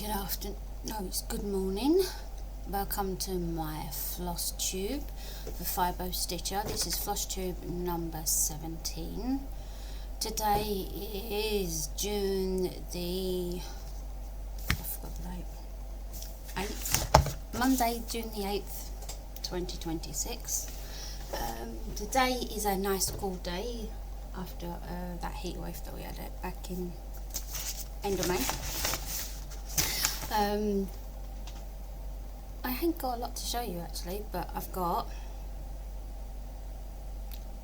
Good afternoon, no, it's good morning. Welcome to my Flosstube for Fibo Stitcher. This is Flosstube number 17. Today is June the, I forgot the date, 8th, Monday, June the 8th, 2026. Today is a nice cool day after that heat wave that we had back in end of May. I ain't got a lot to show you actually, but I've got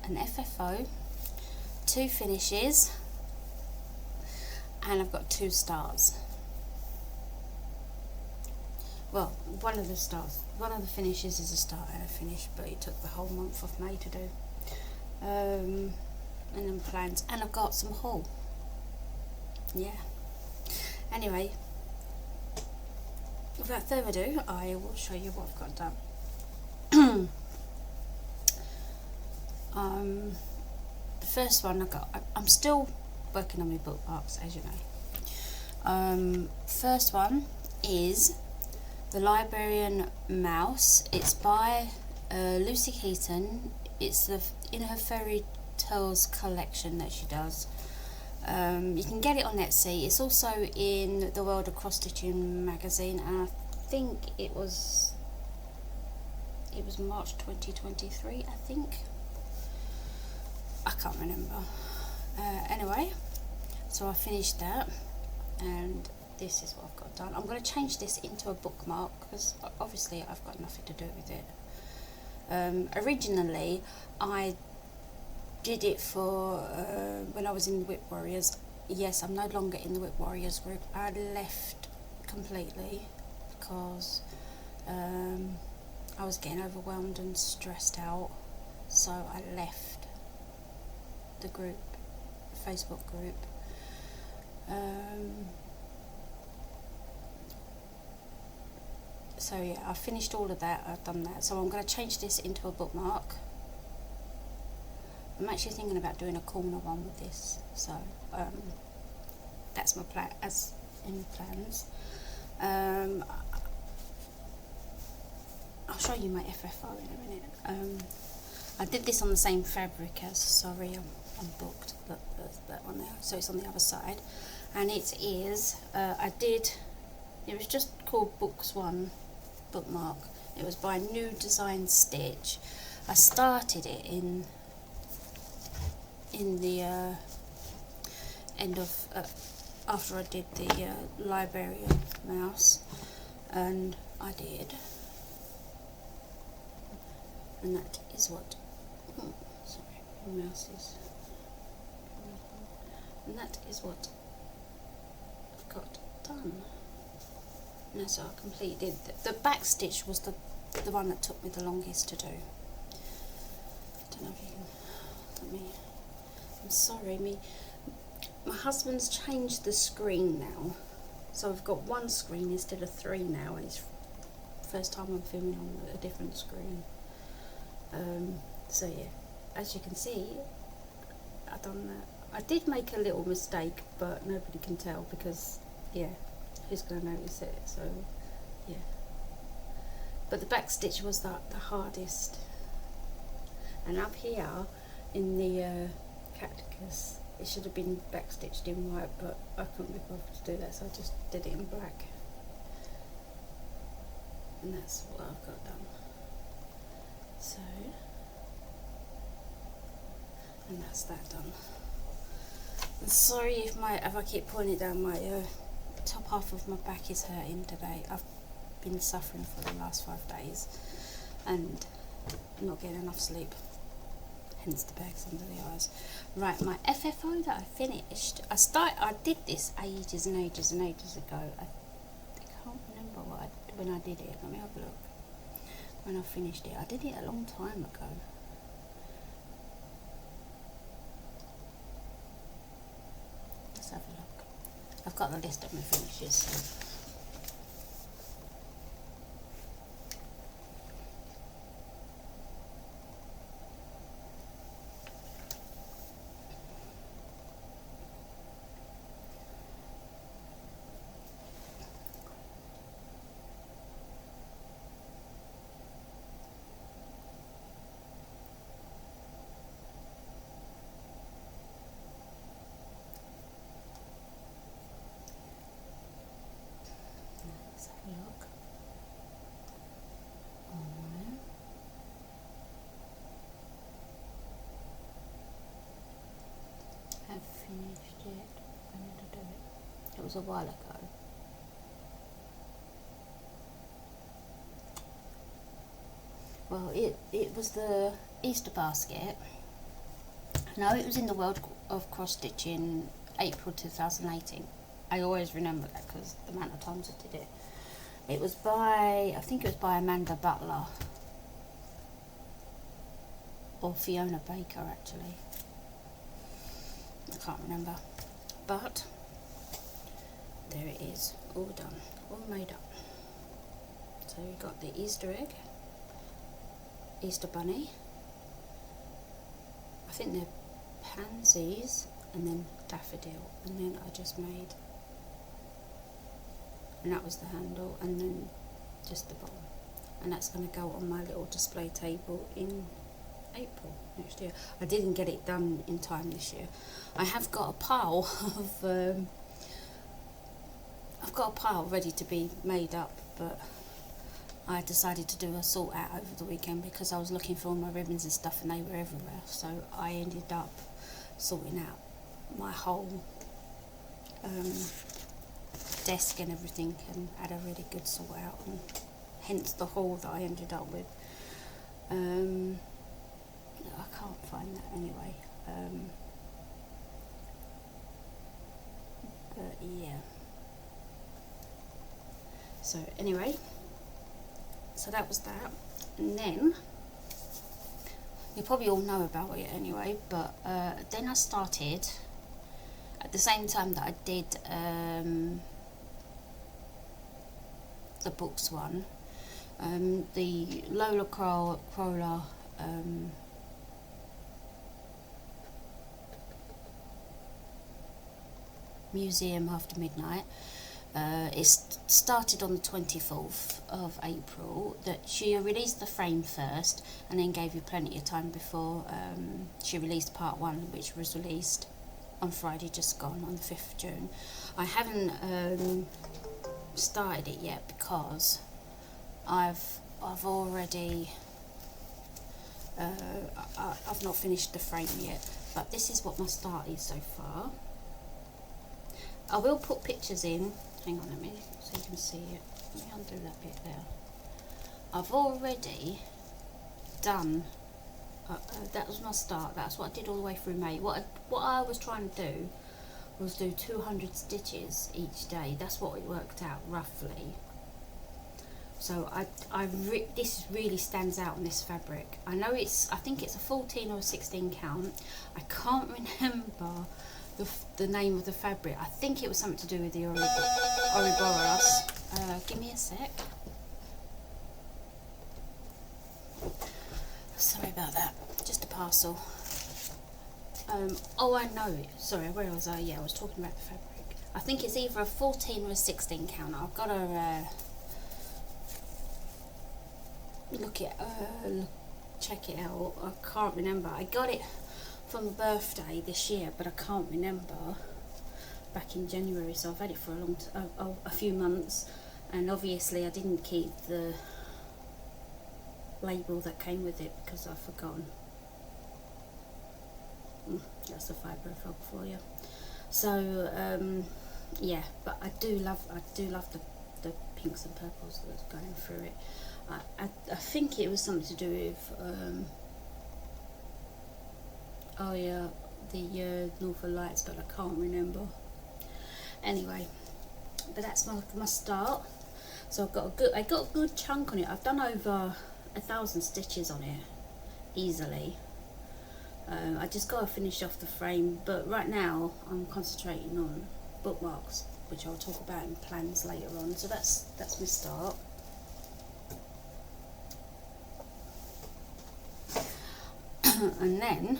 an FFO, 2 finishes, and I've got 2 stars. Well, one of the finishes is a start and a finish, but it took the whole month of May to do. And then plans, and I've got some haul. Yeah. Anyway, without further ado, I will show you what I've got done. The first one I'm still working on my bookmarks, as you know. First one is The Librarian Mouse. It's by Lucy Heaton. It's in her fairy tales collection that she does. You can get it on Etsy. It's also in the World of Cross Stitching magazine, and I think it was March 2023, I think. I can't remember. Anyway, so I finished that, and this is what I've got done. I'm going to change this into a bookmark because obviously I've got nothing to do with it. Originally, I did it for when I was in the Whip Warriors. Yes, I'm no longer in the Whip Warriors group. I left completely because I was getting overwhelmed and stressed out, so I left the group, the Facebook group. So yeah, I finished all of that. I've done that, so I'm going to change this into a bookmark. I'm actually thinking about doing a corner one with this, so that's my plan, as in plans. I'll show you my FFO in a minute. I did this on the same fabric as, sorry, I'm booked, but that one there, so it's on the other side, and it is, it was just called Books 1 bookmark. It was by New Design Stitch. I started it in the end of after I did the Librarian Mouse, and I did, and that is what sorry, my mouse is, and that is what I've got done. And so I completed the back stitch was the one that took me the longest to do. I don't know if you can let me. I'm sorry, my husband's changed the screen now, so I've got one screen instead of 3 now, and it's first time I'm filming on a different screen. So yeah, as you can see, I've done that. I did make a little mistake, but nobody can tell because, yeah, who's going to notice it? So yeah, but the back stitch was the hardest, and up here in the cactus, it should have been backstitched in white, but I couldn't be bothered to do that, so I just did it in black, and that's what I've got done. So, and that's that done. And sorry if I keep pulling it down, my top half of my back is hurting today. I've been suffering for the last 5 days and not getting enough sleep, hence the bags under the eyes. Right, my FFO that I finished, I did this ages and ages and ages ago. I can't remember when I did it. Let me have a look. When I finished it, I did it a long time ago. Let's have a look. I've got the list of my finishes. So. was a while ago. Well, it was the Easter basket. No, it was in the World of Cross Stitching, April 2018. I always remember that because the amount of times I did it. It was by, I think it was by Amanda Butler. Or Fiona Baker, actually. I can't remember. But, there it is. All done. All made up. So we got the Easter egg. Easter bunny. I think they're pansies. And then daffodil. And then I just made... And that was the handle. And then just the bottom. And that's going to go on my little display table in April next year. I didn't get it done in time this year. I have got a pile of I've got a pile ready to be made up, but I decided to do a sort out over the weekend because I was looking for all my ribbons and stuff and they were everywhere, so I ended up sorting out my whole desk and everything and had a really good sort out, and hence the haul that I ended up with. I can't find that anyway. But yeah. So anyway, so that was that. And then, you probably all know about it anyway, but then I started, at the same time that I did the books one, the Lola Crawler Museum After Midnight. It started on the 24th of April. That she released the frame first and then gave you plenty of time before she released part 1, which was released on Friday just gone, on the 5th of June. I haven't started it yet because I've already I've not finished the frame yet, but this is what my start is so far. I will put pictures in. Hang on a minute so you can see it. Let me undo that bit there. I've already done, that was my start, that's what I did all the way through May. What I was trying to do was do 200 stitches each day. That's what it worked out roughly. So this really stands out on this fabric. I know I think it's a 14 or a 16 count. I can't remember the name of the fabric. I think it was something to do with the Ouroboros. Give me a sec. Sorry about that. Just a parcel. Oh, I know it. Sorry, where was I? Yeah, I was talking about the fabric. I think it's either a 14 or a 16 count. I've got to check it out. I can't remember. I got it from a birthday this year, but I can't remember, back in January, so I've had it for a few months, and obviously I didn't keep the label that came with it because I've forgotten. That's the fibre frog for you. So yeah, but I do love the pinks and purples that's going through it. I think it was something to do with oh yeah, the Northern Lights, but I can't remember. Anyway, but that's my start. So I got a good chunk on it. I've done over 1,000 stitches on it easily. I just got to finish off the frame, but right now I'm concentrating on bookmarks, which I'll talk about in plans later on. So that's my start. And then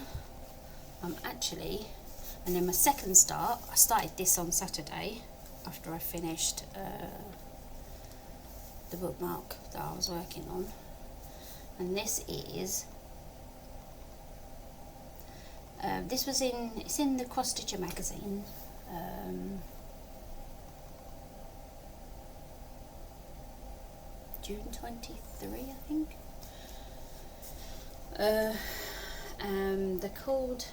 and then my second start, I started this on Saturday after I finished the bookmark that I was working on, and this is it's in the Cross Stitcher magazine. June 23, I think. They're called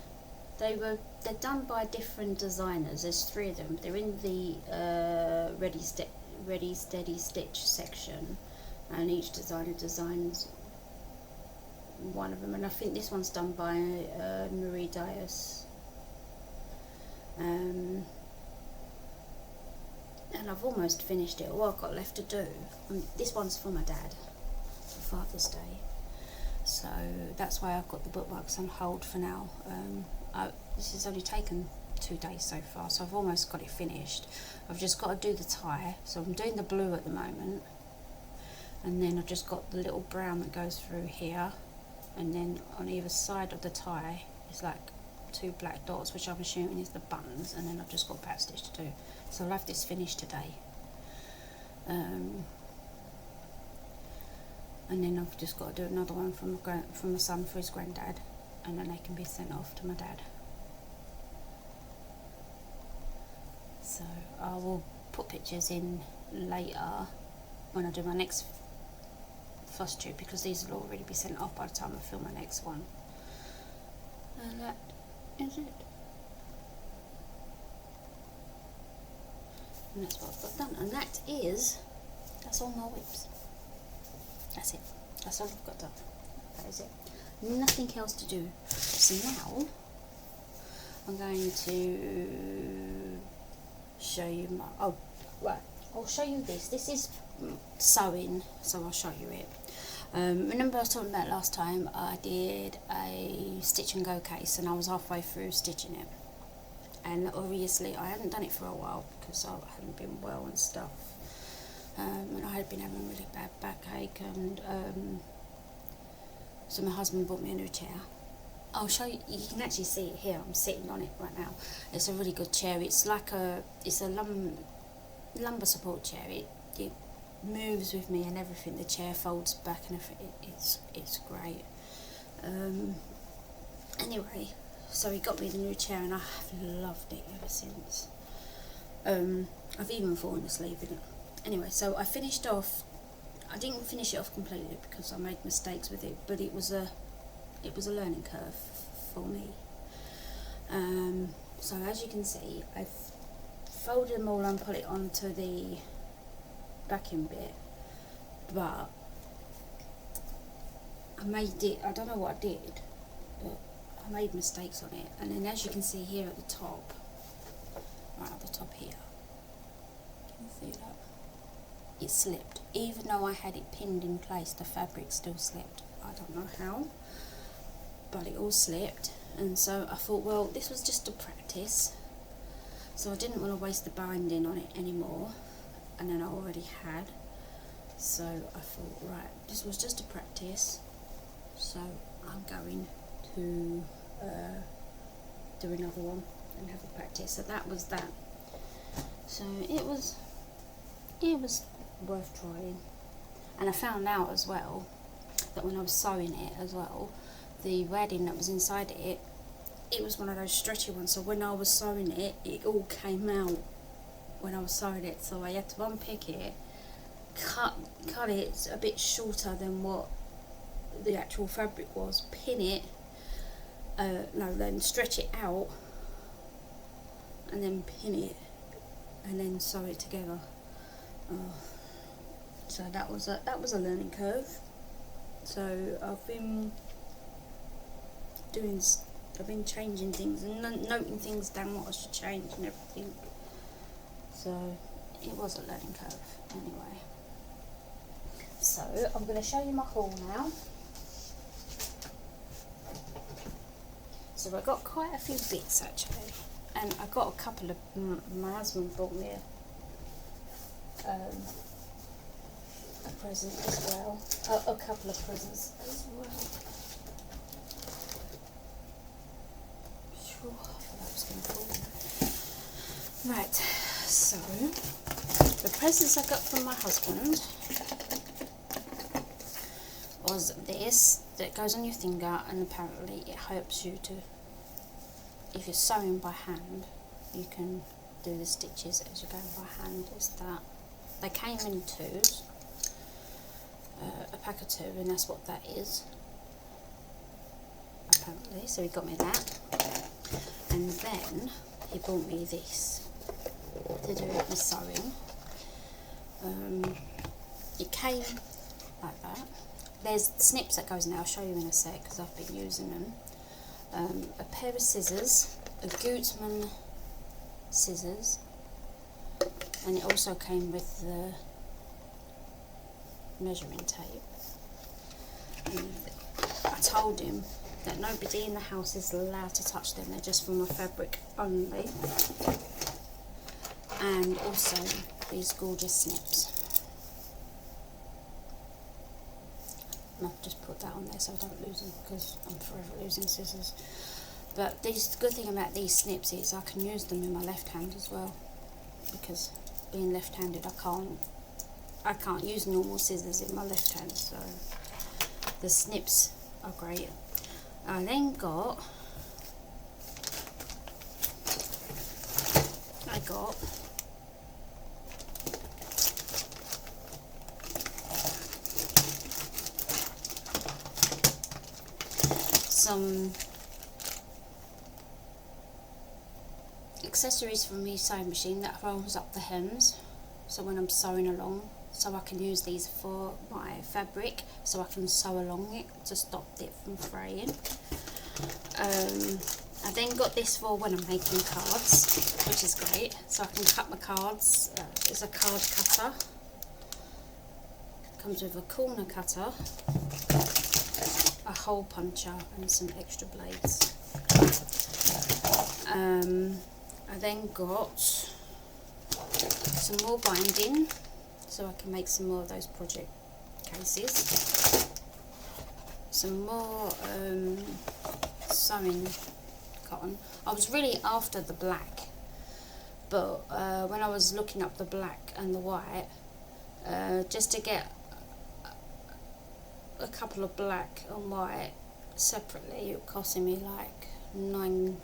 They're done by different designers. There's 3 of them. They're in the Ready Steady Stitch section, and each designer designs one of them. And I think this one's done by Marie Dias. And I've almost finished it. All I've got left to do. This one's for my dad for Father's Day. So that's why I've got the bookmarks on hold for now. This has only taken 2 days so far, so I've almost got it finished. I've just got to do the tie, so I'm doing the blue at the moment, and then I've just got the little brown that goes through here, and then on either side of the tie is like 2 black dots, which I'm assuming is the buttons, and then I've just got backstitch to do. So I'll have this finished today. And then I've just got to do another one from my son for his granddad, and then they can be sent off to my dad. So I will put pictures in later when I do my next Flosstube, because these will already be sent off by the time I film my next one. And that is it. And that's what I've got done. And that's all my whips. That's it. That's all I've got done. That is it. Nothing else to do. So now I'm going to show you my... Oh, right. I'll show you this. This is sewing, so I'll show you it. Remember I was talking about last time I did a stitch and go case, and I was halfway through stitching it. And obviously I hadn't done it for a while because I hadn't been well and stuff. And I had been having a really bad backache, and so my husband bought me a new chair. I'll show you. You can actually see it here. I'm sitting on it right now. It's a really good chair. It's like a lumbar support chair. It moves with me and everything. The chair folds back and everything. It's great. Anyway, so he got me the new chair, and I have loved it ever since. I've even fallen asleep in it. Anyway, so I finished off. I didn't finish it off completely because I made mistakes with it, but it was a learning curve for me. So as you can see, I've folded them all and put it onto the backing bit, but I made it. I don't know what I did, but I made mistakes on it. And then as you can see here at the top, right at the top here, can you see that? It slipped. Even though I had it pinned in place, the fabric still slipped. I don't know how, but it all slipped. And so I thought, well, this was just a practice, so I didn't want to waste the binding on it anymore, and then I already had. So I thought, right, this was just a practice, so I'm going to do another one and have a practice. So that was that. So it was worth trying. And I found out as well that when I was sewing it as well, the wadding that was inside it was one of those stretchy ones, so when I was sewing it, it all came out when I was sewing it. So I had to unpick it, cut it a bit shorter than what the actual fabric was, pin it, then stretch it out, and then pin it, and then sew it together. So that was a learning curve. So I've been changing things and noting things down, what I should change and everything. So it was a learning curve anyway. So I'm going to show you my haul now. So I got quite a few bits actually, and I got a couple of. My husband bought me a present as well. A couple of presents as well. Sure, I thought that was going to fall. Right, so the presents I got from my husband was this that goes on your finger, and apparently it helps you to, if you're sewing by hand, you can do the stitches as you're going by hand. Is that they came in twos, a pack of 2, and that's what that is apparently. So he got me that. And then he bought me this to do with my sewing. It came like that. There's snips that goes in there, I'll show you in a sec because I've been using them. A pair of scissors, a Gutmann scissors, and it also came with the measuring tape. And I told him that nobody in the house is allowed to touch them, they're just for my fabric only. And also these gorgeous snips. And I've just put that on there so I don't lose them because I'm forever losing scissors. But the good thing about these snips is I can use them in my left hand as well, because being left-handed I can't use normal scissors in my left hand, so the snips are great. I then got some accessories for my sewing machine that rolls up the hems, so when I'm sewing along, so I can use these for my fabric, so I can sew along it to stop it from fraying. I then got this for when I'm making cards, which is great, so I can cut my cards. It's a card cutter, comes with a corner cutter, a hole puncher and some extra blades. I then got some more binding, so I can make some more of those project cases. Some more sewing cotton. I was really after the black, but when I was looking up the black and the white, just to get a couple of black and white separately, it costed me like £9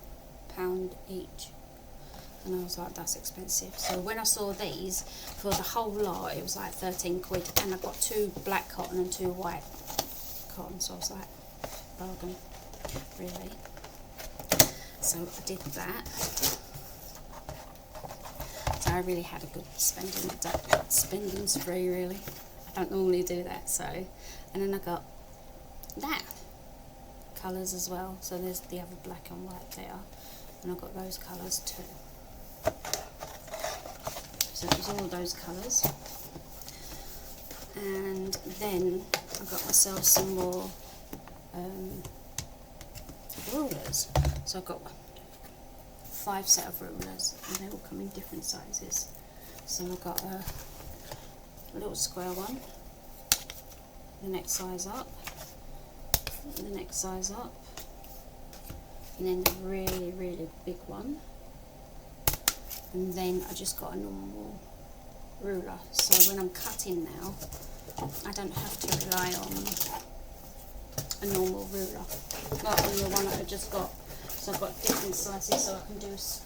each. And I was like, that's expensive. So when I saw these for the whole lot, it was like 13 quid, and I got 2 black cotton and 2 white cotton, so I was like, bargain, really. So I did that. So I really had a good spending spree, really. I don't normally do that, so. And then I got that, colours as well. So there's the other black and white there, and I got those colours too. So it was all those colours. And then I got myself some more rulers. So I've got 5 set of rulers, and they all come in different sizes. So I've got a little square one, the next size up, the next size up, and then the really, really big one. And then I just got a normal ruler, so when I'm cutting now, I don't have to rely on a normal ruler, like on the one that I just got. So I've got different sizes, so I can do, just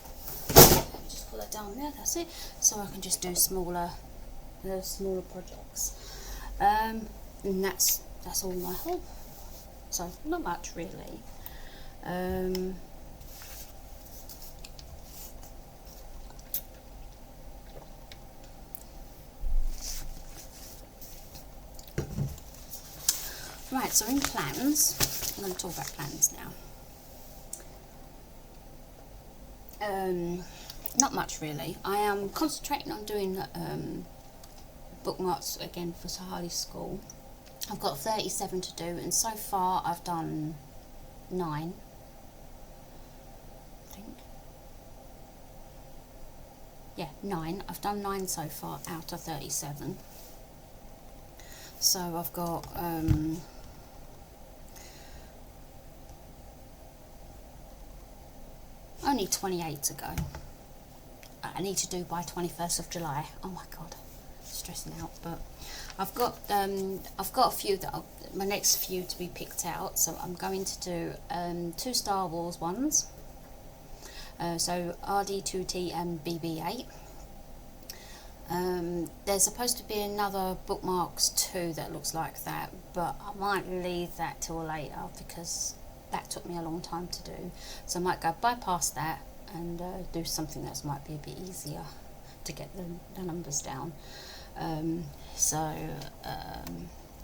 pull that down there, that's it, so I can just do smaller projects. And that's all my haul, so not much really. Right, so in plans, I'm going to talk about plans now. Not much really. I am concentrating on doing bookmarks again for Sahali School. I've got 37 to do, and so far I've done 9, I think. Yeah, 9. I've done 9 so far out of 37. So I've got only 28 to go. I need to do by 21st of July. Oh my god, stressing out. But I've got a few that my next few to be picked out. So I'm going to do 2 Star Wars ones. So RD2T and BB8. There's supposed to be another bookmarks 2 that looks like that, but I might leave that till later because that took me a long time to do, so I might go bypass that and do something that might be a bit easier to get the numbers down.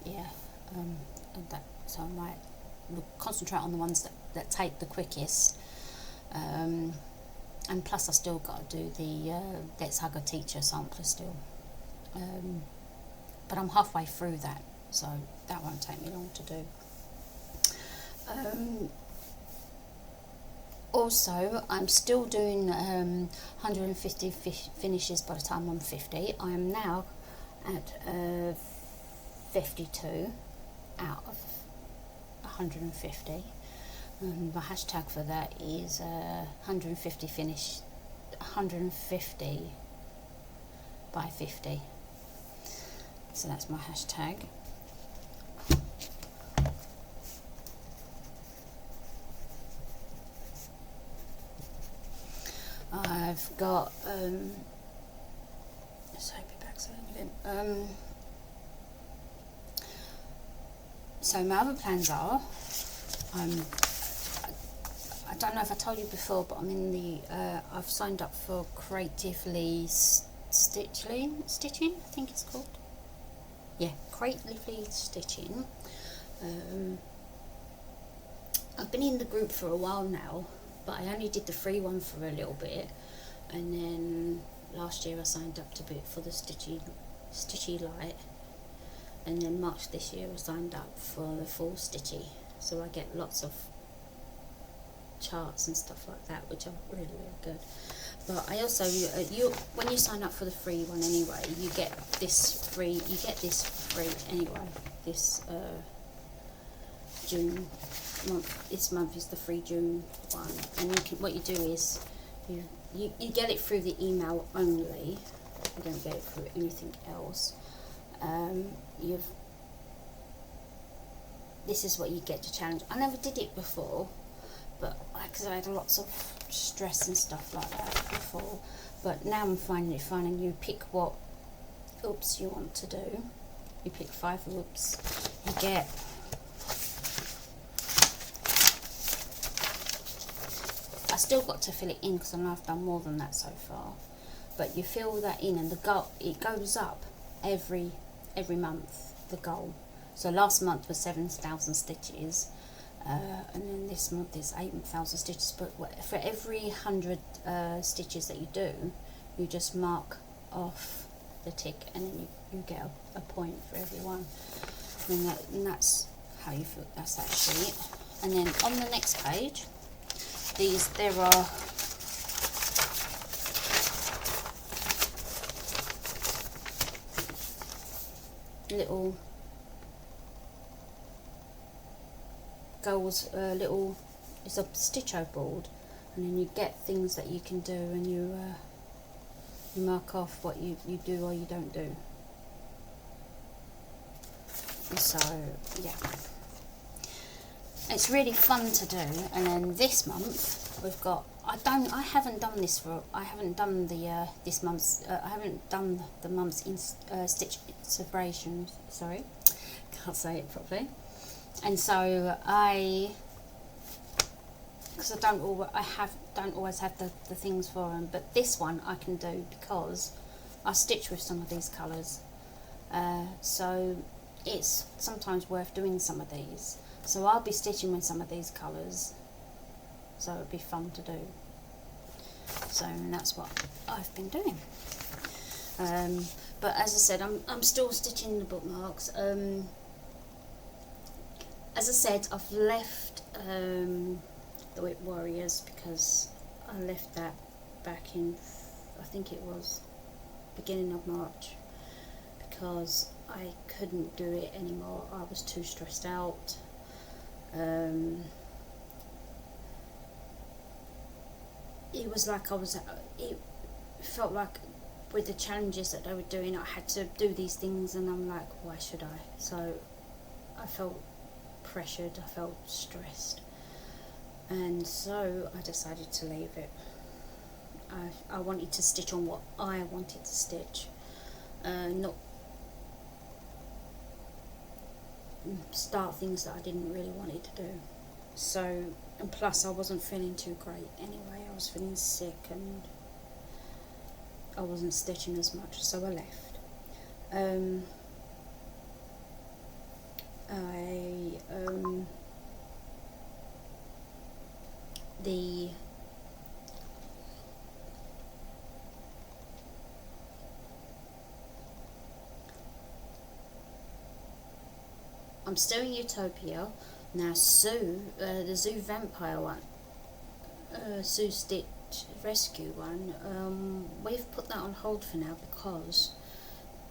Yeah, so I might concentrate on the ones that take the quickest, and plus I still got to do the Let's Hug a Teacher sampler still, but I'm halfway through that, so that won't take me long to do. Also, I'm still doing 150 finishes by the time I'm 50. I am now at 52 out of 150. My hashtag for that is 150 finish, 150 by 50. So that's my hashtag. I've got so my other plans are, I don't know if I told you before, but I'm in the I've signed up for Creatively Stitching, I think it's called. Yeah, Creatively Stitching. I've been in the group for a while now, but I only did the free one for a little bit, and then last year I signed up to bit for the Stitchy Light, and then March this year I signed up for the full Stitchy, so I get lots of charts and stuff like that, which are really, really good. But I also, when you sign up for the free one anyway, you get this free anyway, this June month. This month is the free June one, and what you do is you get it through the email only. You don't get it through anything else. This is what you get to challenge. I never did it before, but because I had lots of stress and stuff like that before, but now I'm finding it fun, and you pick what oops you want to do. You pick 5 oops. You get I still got to fill it in because I know I've done more than that so far, but you fill that in, and it goes up every month, the goal. So last month was 7,000 stitches, and then this month is 8,000 stitches, but for every 100 stitches that you do, you just mark off the tick, and then you get a point for every one, and that's how you feel. That's that sheet. And then on the next page, there are little goals, it's a stitcho board, and then you get things that you can do, and you mark off what you do or you don't do. And so yeah, it's really fun to do. And then this month we've got, I haven't done this for, I haven't done the this month's I haven't done the month's stitch inspiration, sorry, can't say it properly. And so because I don't always have the things for them, but this one I can do because I stitch with some of these colours, so it's sometimes worth doing some of these. So I'll be stitching with some of these colours, so it'd be fun to do. So that's what I've been doing. But as I said, I'm still stitching the bookmarks. As I said, I've left the Whip Warriors because I left that back in, I think it was beginning of March, because I couldn't do it anymore. I was too stressed out. It was like it felt like with the challenges that they were doing, I had to do these things, and I'm like, why should I? So I felt pressured, I felt stressed, and so I decided to leave it. I wanted to stitch on what I wanted to stitch, not start things that I didn't really want it to do. So, and plus I wasn't feeling too great anyway. I was feeling sick and I wasn't stitching as much, so I left. I'm still in Utopia. Now Sue, the Zoo Vampire one, Sue Stitch Rescue one, we've put that on hold for now because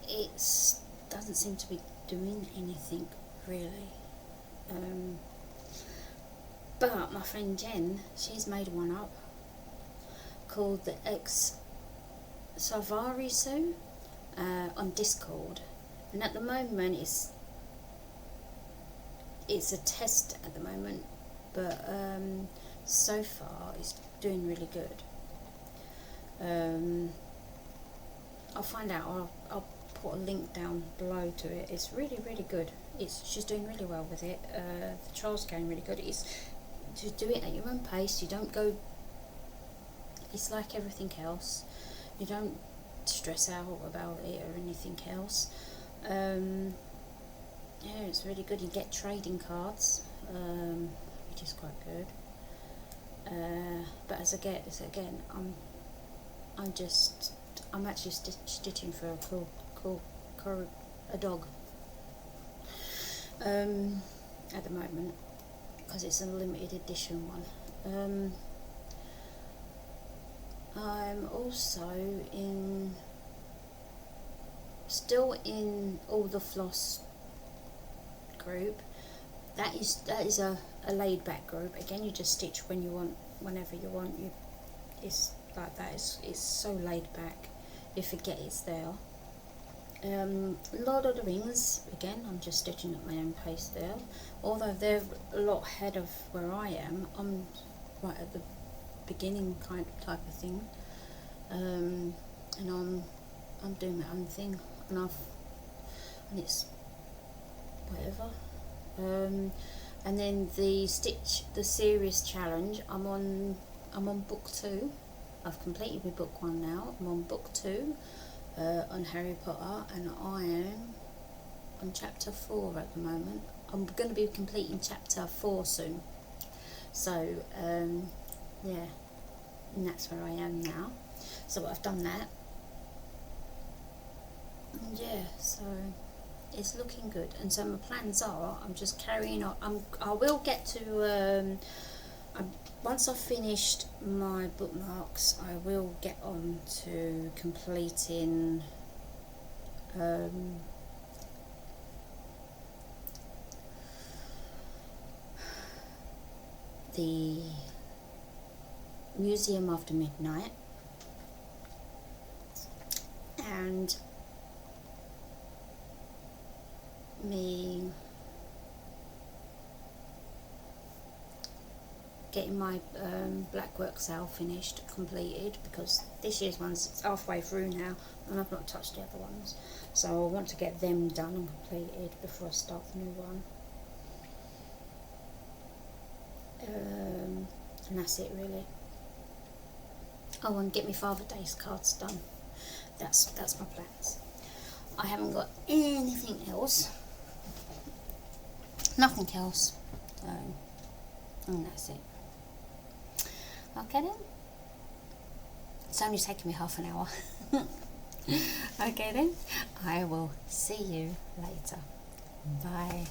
it doesn't seem to be doing anything really. But my friend Jen, she's made one up called the X Savari Sue on Discord, and at the moment it's a test at the moment, but so far it's doing really good. I'll find out. I'll put a link down below to it. It's really good. She's doing really well with it. The trial's going really good. It's to do it at your own pace. You don't go. It's like everything else. You don't stress out about it or anything else. Yeah, it's really good. You get trading cards, which is quite good. But as again, I'm actually stitching for a a dog at the moment because it's a limited edition one. I'm also still in all the floss group. That is a laid back group. Again, you just stitch when you want, whenever you want. It's like that. It's so laid back. You forget it's there. Lord of the Rings, again, I'm just stitching at my own pace there. Although they're a lot ahead of where I am. I'm right at the beginning type of thing. And I'm doing my own thing, and it's whatever. And then the series challenge, I'm on book 2. I've completed my book 1 now. I'm on book 2 on Harry Potter, and I am on chapter 4 at the moment. I'm going to be completing chapter 4 soon. So yeah, and that's where I am now. So I've done that, and yeah, so it's looking good. And so my plans are, I'm just carrying on. I will get to once I've finished my bookmarks, I will get on to completing the Museum After Midnight, and me getting my black work sale finished, completed, because this year's one's halfway through now and I've not touched the other ones, so I want to get them done and completed before I start the new one. And that's it really. Oh, and get my Father Day's cards done. That's my plans. I haven't got anything else. Nothing else. And that's it. Okay then. It's only taken me half an hour. Okay then. I will see you later. Bye.